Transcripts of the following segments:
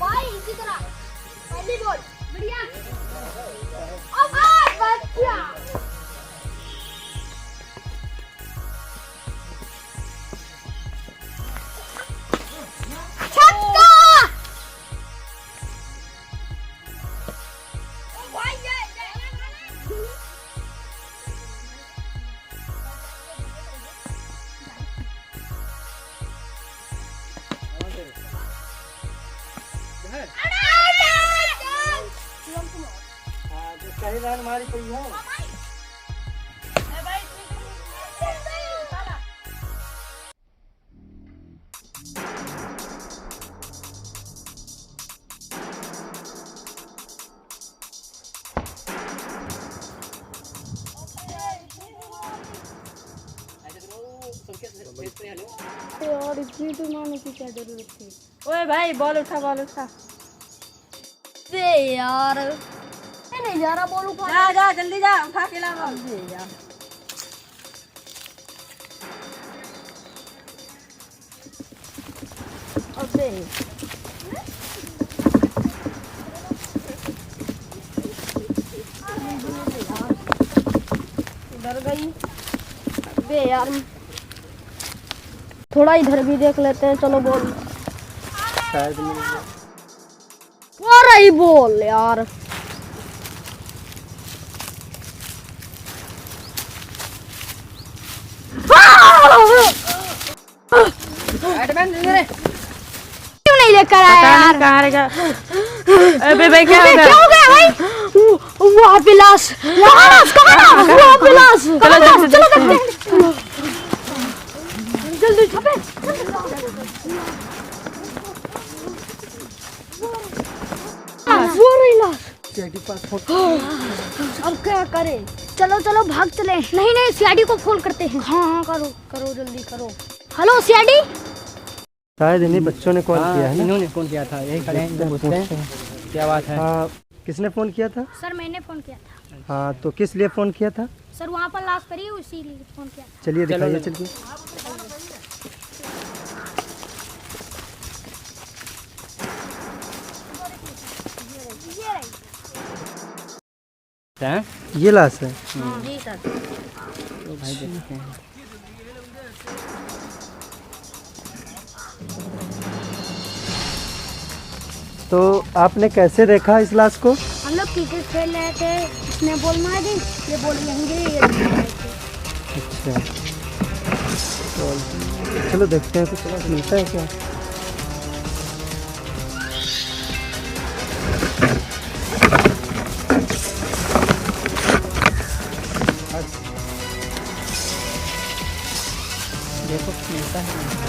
भाई इसी तरह पहली बॉल बढ़िया कहीं लाइन मारी पड़ी है। यार इतनी तो मारने की क्या जरूरत थी। ओए भाई बॉल उठा दे यार नहीं जा रहा बॉल उठा। जा जल्दी जा उठा के ला बॉल दे यार। अबे इधर गई। अबे यार थोड़ा इधर भी देख लेते हैं। चलो बॉल शायद मिल गया। आ रही बॉल यार। क्यों नहीं लेकर आया यार? कहाँ रहेगा? अबे भाई क्या हो क्या हो गया भाई? वाह विलास वाह विलास चलो देखते हैं। जल्दी छपे वो रही लाश। अब क्या करे? चलो भाग चले। नहीं सीआईडी को फोन करते हैं। हाँ करो जल्दी करो। Hello CID. शायद इन्हीं बच्चों ने कॉल किया है ना। इन्होंने फोन किया था। यही खड़े हैं पूछते हैं क्या बात है। हाँ किसने फ़ोन किया था? सर मैंने फोन किया था। हाँ तो किस लिए फ़ोन किया था? सर वहाँ पर लाश पड़ी है इसीलिए फोन किया था। चलिए दिखाइए। चलिए ये लाश है। जी सर। तो भाई देखते हैं। तो आपने कैसे देखा इस लाश को? हम लोग क्रिकेट खेल रहे थे। इसने बॉल मार दी। ये बॉल यहीं गिरी। ये अच्छा चलो देखते हैं कुछ मिलता है क्या।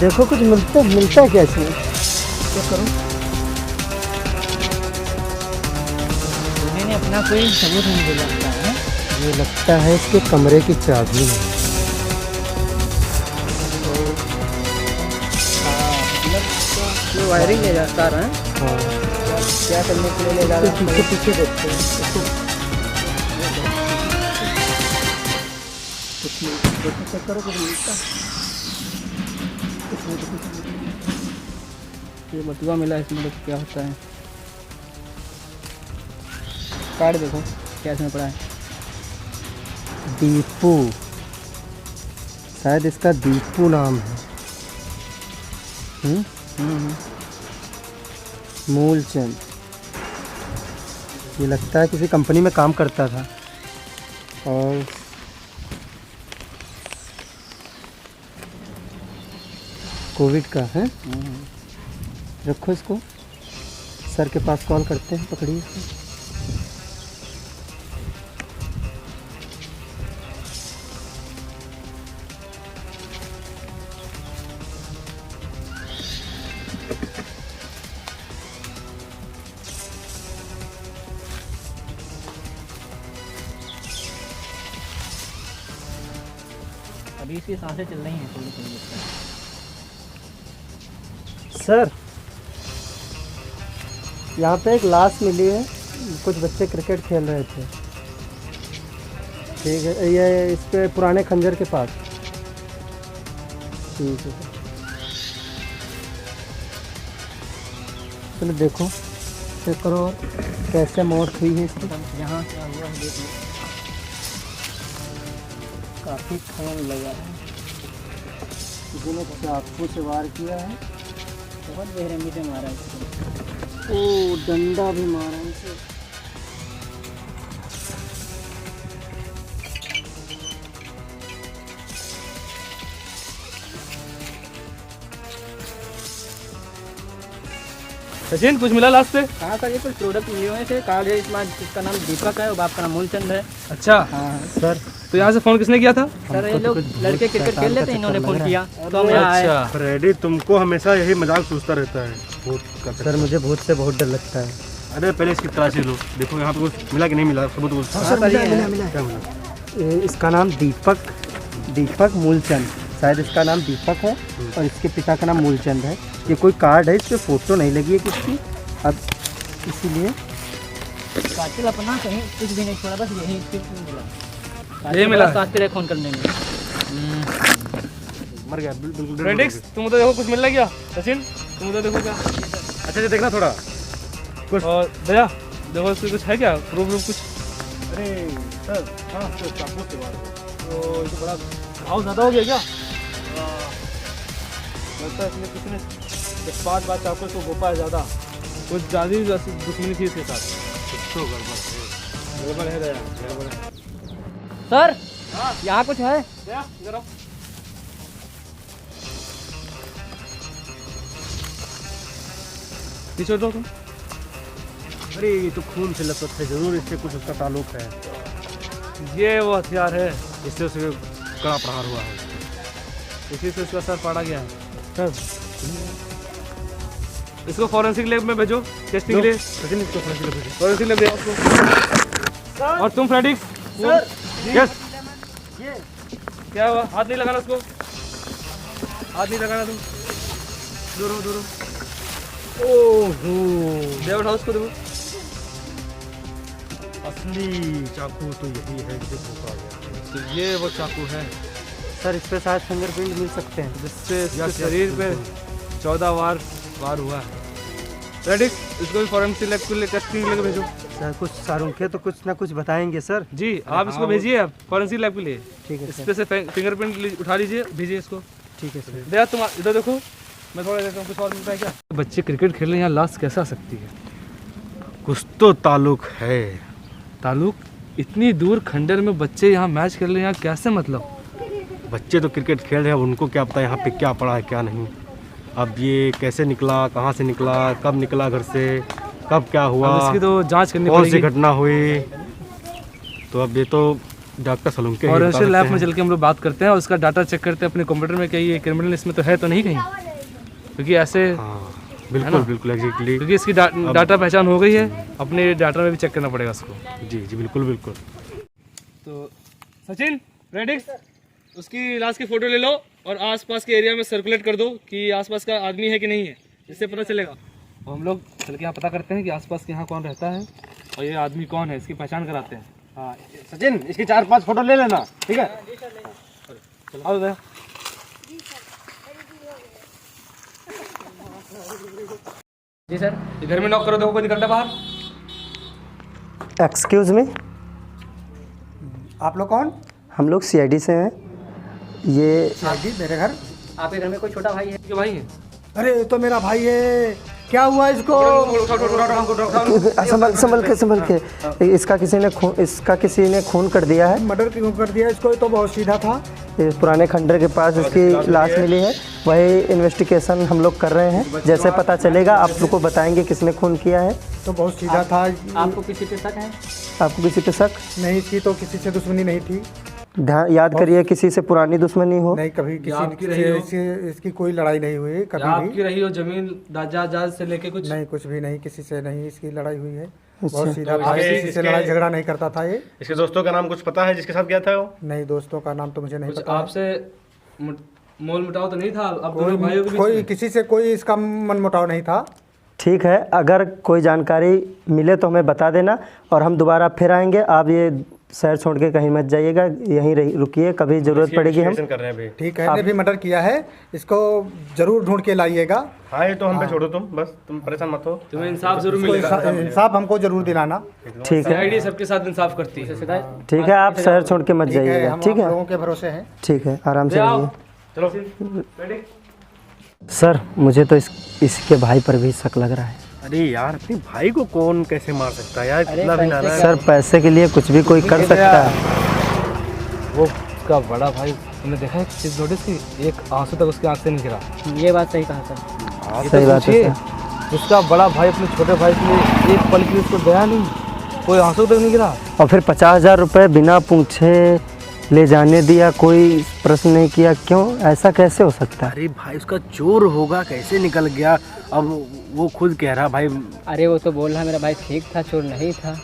देखो कुछ मिलता है क्या इसमें? क्या करो? मैंने अपना कोई सबूत नहीं दे सकता है। ये लगता है इसके कमरे की चाबी है। ये वायरिंग ले जाता रहा है। हाँ क्या करने के लिए ले जा रहा है? पीछे देखते हैं। चेक करो कुछ मिलता है। ये बटुआ मिला इसमें तो क्या होता है? कार्ड देखो क्या इसमें पड़ा है। दीपू, शायद इसका दीपू नाम है। मूलचंद। ये लगता है किसी कंपनी में काम करता था। और कोविड का है। रखो इसको, सर के पास कॉल करते हैं। पकड़िए इसको। अभी इसकी सांसें चल रही हैं थोड़ी थोड़ी। सर यहाँ पे एक लाश मिली है। कुछ बच्चे क्रिकेट खेल रहे थे। ठीक है, ये इस पे पुराने खंजर के पास। ठीक है। चलो देखो, चेक करो और कैसे मौत हुई है इसकी। यहाँ क्या हुआ है देख लो। काफ़ी खून लगा है। किसी ने चाकू से वार किया है। बहुत बेरहमी से मारा है इसको। ओ डंडा भी मारा है इसे। सचिन कुछ मिला लास्ट पे? हाँ सर, ये कुछ प्रोडक्ट मिले हुए थे। कार्ड है इसका नाम दीपक है और बाप का नाम मूलचंद है। अच्छा हाँ सर तो यहाँ से फोन किसने किया था? सर, ये लोग लड़के क्रिकेट खेल लेते हैं, इन्होंने फोन किया तो हम यहाँ आए। अच्छा फ्रेडी तुमको हमेशा यही मजाक सोचता रहता है। भूत का सर, मुझे भूत से बहुत डर लगता है। अरे पहले इसकी तलाशी लो, देखो यहाँ पे कुछ मिला कि नहीं मिला, सबूत कुछ सर मिला। क्या मिला? इसका नाम दीपक मूलचंद, शायद इसका नाम दीपक है और इसके पिता का नाम मूलचंद है। ये कोई कार्ड है, इस पर फोटो नहीं लगी है किसकी, अब इसीलिए कातिल अपना कहीं कुछ भी नहीं छोड़ा, बस यही मिला। ये मिला है। कातिल है खून करने में। मर गया बिल्कुल। फ्रेडिक्स तुम तो देखो कुछ मिल गया। सचिन तुम तो देखो क्या। अच्छा से देखना थोड़ा। और दया देखो इसमें कुछ है क्या, प्रूफ कुछ? अरे सर, हाँ तो चाकू से वार हुआ। तो ये तो बड़ा घाव ज़्यादा हो गया क्या? लगता है इसमें किसी ने 5 बार चाकू को घोपा है ज़्यादा, कुछ ज़्यादा ही दुश्मनी थी इसके साथ। तो गड़बड़ गड़बड़ है दया, गड़बड़ है। सर यहाँ कुछ है। दया इधर आओ। पीछे दो तुम। अरे ये तो खून से लथपथ है, जरूर इससे कुछ उसका ताल्लुक है। ये वो हथियार है, इससे उसे कड़ा प्रहार हुआ है। इसी से इसका सर फाड़ा गया है। इसको फॉरेंसिक लैब में भेजो टेस्टिंग के लिए। सचिन इसको फांसी लगा दे। फॉरेंसिक लैब भेजो उसको। और तुम फ्रेडिक्स यस क्या हुआ? हाथ नहीं लगाना उसको, हाथ नहीं लगाना तुम। दूर हो, दूर हो। ओहो, दे उठाओ उसको, देखो। असली चाकू तो यही है जिसे भोंका गया। तो ये वो चाकू है सर इस पर शायद फिंगरप्रिंट मिल सकते हैं। जिससे इसके शरीर पे 14 वार हुआ है। फ्रेडिक्स इसको भी फॉरेंसिक लैब के लिए टेस्टिंग लेके भेजो। सर कुछ सारुंखे तो कुछ ना कुछ बताएंगे सर। जी आप इसको भेजिए आप फॉरेंसिक लैब के लिए। ठीक है इस सर। पे से फिंगरप्रिंट उठा लीजिए, भेजिए इसको। ठीक है सर। दया तुम इधर देखो, मैं थोड़ा देखता हूँ कुछ और मिलता है क्या। बच्चे क्रिकेट खेल रहे हैं, यहाँ लाश कैसे आ सकती है? कुछ तो ताल्लुक है। ताल्लुक? इतनी दूर खंडर में बच्चे यहाँ मैच खेल रहे हैं, यहाँ कैसे मतलब? बच्चे तो क्रिकेट खेल रहे हैं, अब उनको क्या पता यहाँ पे क्या पड़ा है क्या नहीं। अब ये कैसे निकला, कहाँ से निकला, कब निकला घर से, कब क्या हुआ, अब इसकी तो जांच करनी कौन सी पड़ेगी। घटना हुई, तो अब ये तो डॉक्टर सलूंके ही बता फॉरेंसिक सकते लैब में हैं। चल के हम लोग बात करते हैं और उसका डाटा चेक करते हैं अपने कंप्यूटर में, कहीं ये क्रिमिनल इसमें तो है तो नहीं कहीं, क्योंकि ऐसे हाँ बिल्कुल बिल्कुल एग्जैक्टली। क्योंकि इसकी डाटा पहचान हो गई है, अपने डाटा में भी चेक करना पड़ेगा उसको। जी जी बिल्कुल बिल्कुल। तो सचिन, फ्रेडिक्स, उसकी लाश की फोटो ले लो और आसपास के एरिया में सर्कुलेट कर दो कि आसपास का आदमी है कि नहीं है, इससे पता चलेगा। और हम लोग चल के यहाँ पता करते हैं कि आसपास के यहाँ कौन रहता है और ये आदमी कौन है, इसकी पहचान कराते हैं। हाँ सचिन, इसकी 4-5 फोटो ले लेना, ठीक है? चलो आओ भैया। जी सर। ये घर में नॉक करो, देखो कोई निकलता है बाहर। एक्सक्यूज मी, आप लोग कौन? हम लोग सीआईडी से हैं। ये मेरे घर। आपके घर में कोई छोटा भाई है? क्यों भाई है? अरे ये तो मेरा भाई है, क्या हुआ इसको? संभल के इसका किसी ने खून कर दिया है। मर्डर क्यों कर दिया इसको? ये तो बहुत सीधा था। ये पुराने खंडर के पास इसकी लाश मिली है, वही इन्वेस्टिगेशन हम लोग कर रहे हैं। जैसे पता चलेगा आप लोग को बताएंगे किसने खून किया है। तो बहुत सीधा था। आपको किसी पे शक है? आपको किसी पे शक? नहीं, इसकी तो किसी से दुश्मनी नहीं थी। ध्यान याद करिए, किसी से पुरानी दुश्मनी हो। नहीं, कभी आपकी किसी रही हो? से इसकी कोई लड़ाई नहीं हुई कभी भी। आपकी रही हो जमीन जायदाद से लेके कुछ? नहीं, कुछ भी नहीं, किसी से नहीं इसकी लड़ाई हुई है। बहुत सीधा था, किसी से लड़ाई झगड़ा नहीं करता था ये। इसके दोस्तों का नाम कुछ पता है जिसके साथ गया था वो? नहीं, दोस्तों का नाम तो मुझे नहीं कुछ पता। आपसे मोल मुटाव तो नहीं था? अब दोनों भाइयों के बीच कोई में? किसी से कोई इसका मनमुटाव नहीं था। ठीक है, अगर कोई जानकारी मिले तो हमें बता देना और हम दोबारा फिर आएंगे। आप ये शहर छोड़ के कहीं मत जाइएगा, यहीं रुकिए, कभी ज़रूरत पड़ेगी हम कर रहे हैं अभी। ठीक है, ने भी मर्डर किया है, इसको जरूर ढूंढ के लाइएगा। हाँ ये तो हम पे छोड़ो, तुम बस तुम परेशान मत हो। तुम्हें इंसाफ जरूर मिलेगा। इंसाफ हमको जरूर दिलाना। ठीक है, आईडी सबके साथ इंसाफ करती है। ठीक है, आप शहर छोड़ के मत ठीक है, जाइएगा। हम ठीक आप है, लोगों के भरोसे हैं। ठीक है, आराम से रहिए। चलो सर मुझे तो इसके भाई पर भी शक लग रहा है। अरे यार अपने भाई को कौन कैसे मार सकता है यार, इतना भी ना ना। सर पैसे के लिए कुछ भी कोई कर सकता है। वो उसका बड़ा भाई, तुमने देखा है चीज नोटिस की, एक आंसू तक उसकी आंख से नहीं गिरा। ये बात सही कहा सर। सही बात है सर। उसका बड़ा भाई अपने छोटे भाई के लिए एक पल के लिए उसको दया नहीं, कोई आंसू तक नहीं गिरा। और फिर 50,000 रुपये बिना पूछे ले जाने दिया, कोई प्रश्न नहीं किया, क्यों? ऐसा कैसे हो सकता है? अरे भाई उसका चोर होगा, कैसे निकल गया? अब वो खुद कह रहा भाई। अरे वो तो बोल रहा मेरा भाई ठीक था, चोर नहीं था,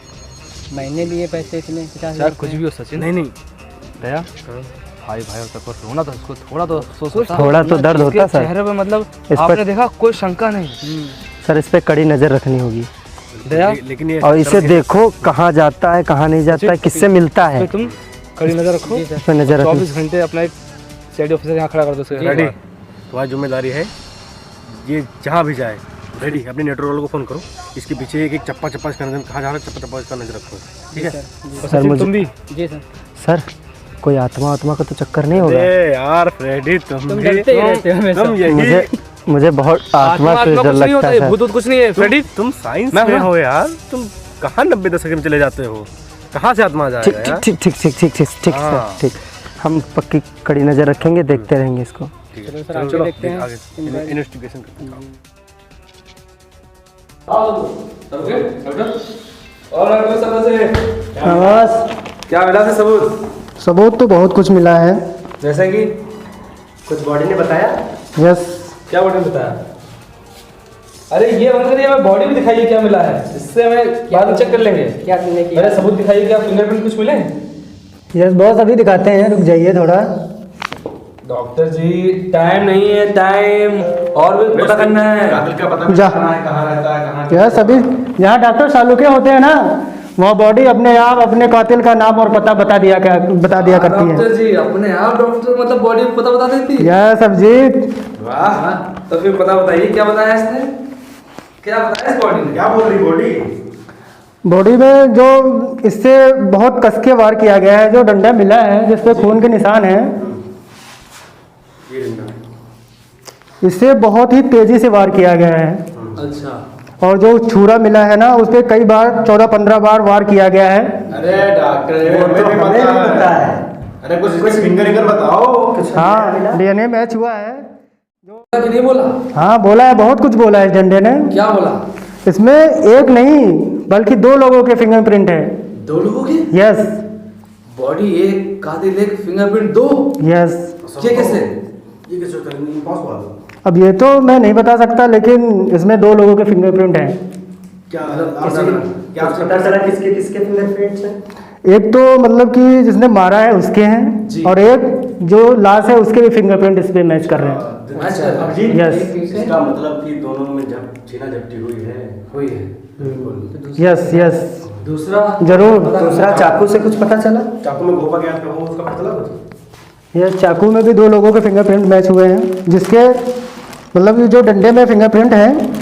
मैंने लिए पैसे इसमें 50,000। कुछ भी हो सचिन। नहीं दया, भाई भाई होता पर रोना तो उसको थोड़ा तो थोड़ा तो दर्द होता सर। चेहरे पे मतलब इस आपने पर देखा कोई शंका नहीं। सर इस पे कड़ी नज़र रखनी होगी। दया, लेकिन ये और इसे देखो कहाँ जाता है, कहाँ नहीं जाता है, किससे मिलता है, तुम कड़ी नजर रखो। इस पे नज़र रखनी। 24 घंटे अपना एक सीआईडी ऑफिसर यहाँ खड़ा कर दो। रेडी, तुम्हारी जिम्मेदारी है, ये जहाँ भी जाए रेडी अपने नेटवर्क वालों को फ़ोन करो, इसके पीछे एक चप्पा कहाँ जा रहा है, चप्पा इसका नजर रखो। ठीक है सर मुझे तुम भी। जी सर। सर कोई आत्मा का तो चक्कर नहीं होगा? अरे यार रेडी तुम भी डरते ही रहते हो हमेशा। तुम यही मुझे बहुत आत्मा से डर लगता है भूत कुछ नहीं है फ्रेडी। तुम साइंस में हो यार, तुम कहाँ 90 दशक में चले जाते हो, कहाँ से आत्मा आ जाएगा ठीक यार? ठीक ठीक ठीक ठीक ठीक ठीक हाँ। सर, ठीक। हम पक्की कड़ी नज़र रखेंगे, देखते रहेंगे इसको। चलो सर आगे देखते हैं। आगे इन्वेस्टिगेशन करते हैं। क्या मिला था सबूत? सबूत तो बहुत कुछ मिला है। जैसे कि कुछ बॉडी ने बताया? यस, क्या बॉडी बताया? अरे ये बंद करिए, हमें बॉडी भी दिखाइए क्या मिला है, इससे हमें बाद में चेक कर लेंगे। क्या तुमने किया? अरे सबूत दिखाइए, क्या फिंगरप्रिंट कुछ मिले? यस बॉस, अभी दिखाते हैं, रुक जाइए थोड़ा। डॉक्टर जी टाइम नहीं है, टाइम और भी पता करना है। कातिल का पता जा। कहाँ है, कहाँ रहता है, कहाँ यस, अभी यहाँ डॉक्टर सालुके होते हैं ना, वहाँ बॉडी अपने आप अपने कातिल का नाम और पता बता दिया करती है। डॉक्टर जी अपने आप डॉक्टर मतलब बॉडी पता बता देती है? यस अभिजीत। वाह, तो फिर पता बताइए क्या बताया इसने, क्या बताया इस बॉडी ने? क्या बोल रही बॉडी? बॉडी में जो इससे बहुत कस के वार किया गया है, जो डंडा मिला है जिसपे खून के निशान हैं, इससे बहुत ही तेजी से वार किया गया है। अच्छा, और जो छुरा मिला है ना, उस पे कई बार 14-15 बार वार किया गया है। अरे डॉक्टर हमें भी पता है। अरे कुछ फिंगर बताओ। हाँ, डीएनए मैच हुआ है। कि नहीं बोला? हाँ बोला है, बहुत कुछ बोला है इस डंडे ने। क्या बोला? इसमें एक नहीं बल्कि 2 लोगों के फिंगरप्रिंट है। 2 लोगों के? यस बॉडी एक, कातिल एक, फिंगरप्रिंट 2। यस। ये कैसे? ये कैसे इम्पॉसिबल? अब ये तो मैं नहीं बता सकता, लेकिन इसमें 2 लोगों के फिंगरप्रिंट हैं। क्या पता चला किसके किसके फिंगरप्रिंट्स हैं? एक तो मतलब कि जिसने मारा है उसके हैं, और एक जो लाश है उसके भी फिंगरप्रिंट इस पे मैच कर रहे हैं। यस इसका मतलब कि दोनों में छीना झपटी हुई है। यस यस, दूसरा जरूर। दूसरा चाकू से कुछ पता चला? चाकू में गोपा गया था, वो उसका पता चला कुछ? ये चाकू में भी 2 लोगों के फिंगरप्रिंट मैच हुए हैं, जिसके मतलब जो डंडे में फिंगरप्रिंट है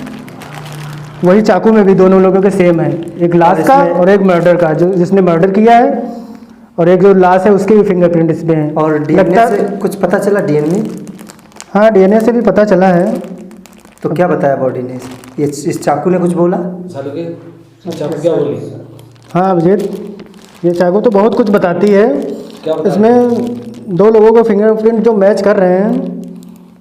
वही चाकू में भी दोनों लोगों के सेम है, एक लाश का और एक मर्डर का, जो जिसने मर्डर किया है, और एक जो लाश है उसके भी फिंगरप्रिंट इसमें हैं। और डीएनए से कुछ पता चला? डीएनए? हाँ, डीएनए से भी पता चला है। तो क्या बताया बॉडी ने? ये इस चाकू ने कुछ बोला? चाकू क्या बोली? हाँ अभिजीत, ये चाकू तो बहुत कुछ बताती है। इसमें 2 लोगों के फिंगरप्रिंट जो मैच कर रहे हैं।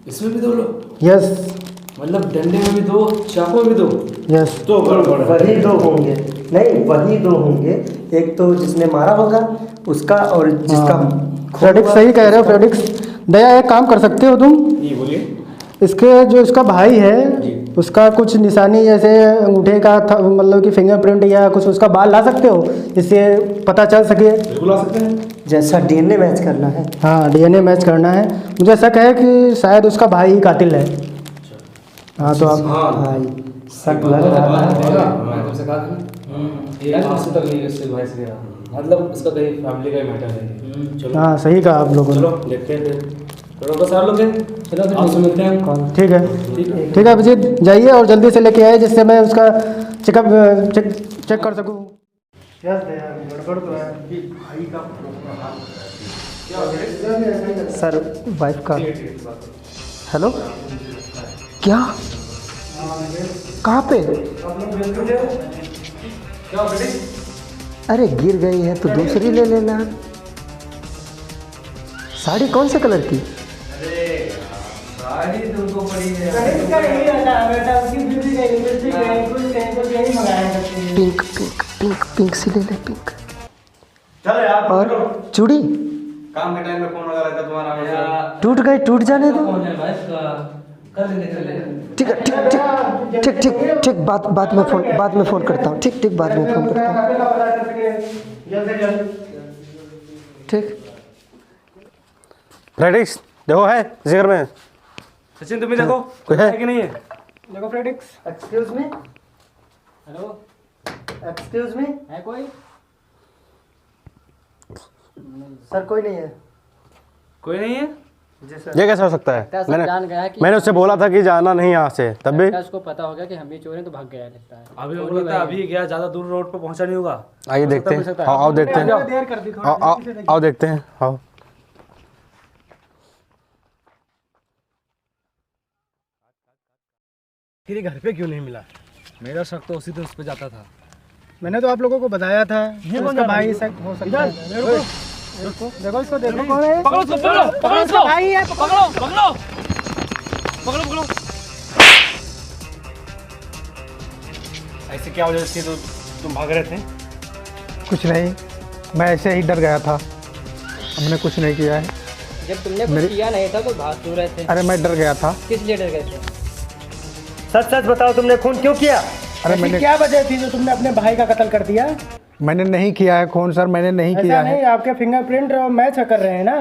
इसमें भी 2 लोग? यस, मतलब डंडे में भी 2, चाकू में भी 2? यस। तो वही 2 होंगे। नहीं, वही 2 होंगे, एक तो जिसने मारा होगा उसका, और जिसका फ्रेडिक्स सही कह रहे हो फ्रेडिक्स। दया एक काम कर सकते हो तुम, ये बोलिए। इसके जो इसका भाई है उसका कुछ निशानी जैसे अंगूठे का मतलब कि फिंगरप्रिंट या कुछ उसका बाल ला सकते हो, जिससे पता चल सके। बिल्कुल आ सकते हैं। जैसा डीएनए मैच करना है। हाँ, डीएनए मैच करना है। मुझे शक है कि शायद उसका भाई ही कातिल है। हाँ तो आप भाई शक लग रहा है। मैं तुमसे कहा था एक हाथ से तक नहीं इससे भाई से गिरा, मतलब इसका कहीं फैमिली का ही मैटर है। चलो हाँ सही कहा आप लोगों ने। चलो देखते हैं फिर। चलो बस आप लोग हैं, चलो आपसे मिलते हैं। ठीक है ठीक है अभिजीत जाइए और जल्दी से लेके आए जिससे मैं उसका चेकअप चेक कर सकूँ। गड़बड़ तो है सर वाइफ का। हेलो क्या कहाँ पे? अरे गिर गई है तो दूसरी ले लेना। साड़ी कौन से कलर की? साड़ी तुमको पड़ी है बेटा पिंक पिंक पिंक पिंक सी ले ले पिंक। चलो यार और चूड़ी काम के टाइम में फोन लगा रहता तुम्हारा हमेशा। टूट गई, टूट जाने दो। ठीक है ठीक ठीक ठीक ठीक ठीक बाद में फ़ोन करता हूँ। ठीक ठीक बाद में फ़ोन करता हूँ। ठीक फ्रेडिक्स देखो है इसी घर में। सचिन तुम भी देखो कोई है कि नहीं है। देखो फ्रेडिक्स। Excuse me, hello, excuse me. है कोई? सर कोई नहीं है। कोई नहीं है? जी सर। ये कैसे हो सकता लगता है है? सब जान गया है कि मैंने उससे बोला था कि जाना नहीं यहाँ से, तब भी लगता है उसको पता हो गया कि हम भी चोर हैं तो भाग गया लगता है। अभी हमको लगता है अभी गया, ज्यादा दूर रोड पे पहुंचा नहीं होगा। आइए देखते हैं। आओ देखते हैं। देर कर दी थोड़ी। आओ देखते हैं। आओ फिर घर पे क्यों नहीं मिला? मेरा शक तो उसी दिन उस पे जाता था। मैंने तो आप लोगों को बताया था ये उसका भाई हो सकता है। देखो इसको देखो कौन है। पकड़ो उसको, पकड़ो उसको, भाई है। पकड़ो पकड़ो पकड़ो पकड़ो। ऐसे क्या वजह से तुम भाग रहे थे? कुछ नहीं, मैं ऐसे ही डर गया था। हमने कुछ नहीं किया है। जब तुमने कुछ किया नहीं था तो भाग क्यों रहे थे? अरे मैं डर गया था। किस लिए डर गए थे? सच सच बताओ तुमने खून क्यों किया? अरे मैंने क्या वजह थी जो तुमने अपने भाई का कत्ल कर दिया? मैंने नहीं किया है खून सर, मैंने नहीं किया है। नहीं, आपके फिंगरप्रिंट मैच कर रहे हैं ना।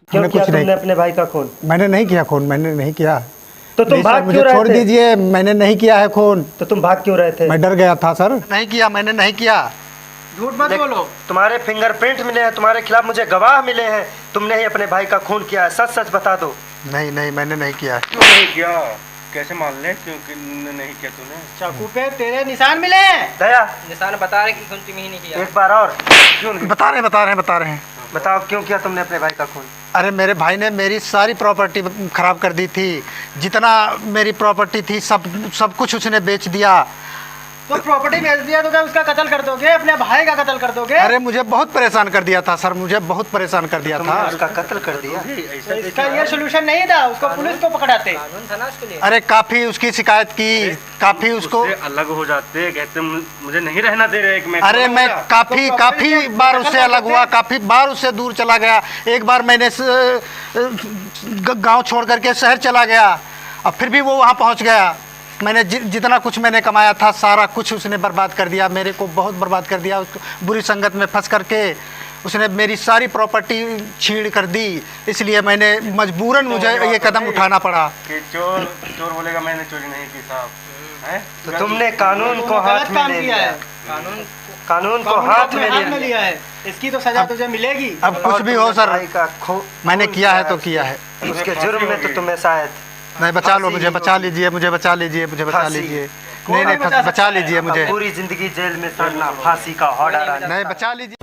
क्यों कुछ किया नहीं। तुमने अपने भाई का खून? मैंने नहीं किया खून, मैंने नहीं किया। तो तुम प्लीज सर, भाग मुझे क्यों रहे छोड़ थे? दीजिए, मैंने नहीं किया है खून। तो तुम भाग क्यों रहे थे? मैं डर गया था सर। नहीं किया, मैंने नहीं किया। झूठ मत बोलो। तुम्हारे फिंगरप्रिंट मिले हैं, तुम्हारे खिलाफ मुझे गवाह मिले हैं। तुमने ही अपने भाई का खून किया है, सच सच बता दो। नहीं नहीं मैंने नहीं किया है। क्यों नहीं किया? कैसे मान ले क्योंकि नहीं किया तूने? चाकू पे तेरे निशान मिले। दया निशान बता रहे कि खून तुम ही नहीं किया। एक बार और क्यों नहीं? बता रहे हैं। बताओ क्यों किया तुमने अपने भाई का खून? अरे मेरे भाई ने मेरी सारी प्रॉपर्टी खराब कर दी थी। जितना मेरी प्रॉपर्टी थी सब कुछ उसने बेच दिया। तो प्रॉपर्टी बेच दिया तो क्या उसका कत्ल कर दोगे? अपने भाई का कत्ल कर दोगे? अरे मुझे बहुत परेशान कर दिया था सर, मुझे बहुत परेशाान कर दिया तुमने था। उसका कत्ल कर दिया? इसका ये सोल्यूशन नहीं था, उसको पुलिस को पकड़ाते। कानून था ना उसके लिए। अरे काफ़ी उसकी शिकायत की, काफ़ी उसको। अलग हो जाते, कहते मुझे नहीं रहना दे रहे। अरे मैं काफ़ी बार उससे अलग हुआ, काफ़ी बार उससे दूर चला गया। एक बार मैंने गांव छोड़ करके शहर चला गया और फिर भी वो वहाँ पहुँच गया। मैंने जितना कुछ मैंने कमाया था सारा कुछ उसने बर्बाद कर दिया, मेरे को बहुत बर्बाद कर दिया। उसको बुरी संगत में फंस करके उसने मेरी सारी प्रॉपर्टी छीन कर दी। इसलिए मैंने मजबूरन मुझे ये कदम उठाना पड़ा। कि चोर बोलेगा मैंने चोरी नहीं की साहब, हैं? तो तुमने कानून को हाथ में ले लिया है। कानून को हाथ में लिया है। इसकी तो सजा तुझे मिलेगी। अब कुछ भी हो सर, भाई का मैंने किया है तो किया है। उसके जुर्म में तो तुम्हें शायद नहीं, बचा लो मुझे, बचा लीजिए मुझे, बचा लीजिए मुझे, बचा लीजिए। नहीं बचा लीजिए मुझे। पूरी जिंदगी जेल में सड़ना, फांसी का ऑर्डर। नहीं बचा लीजिए।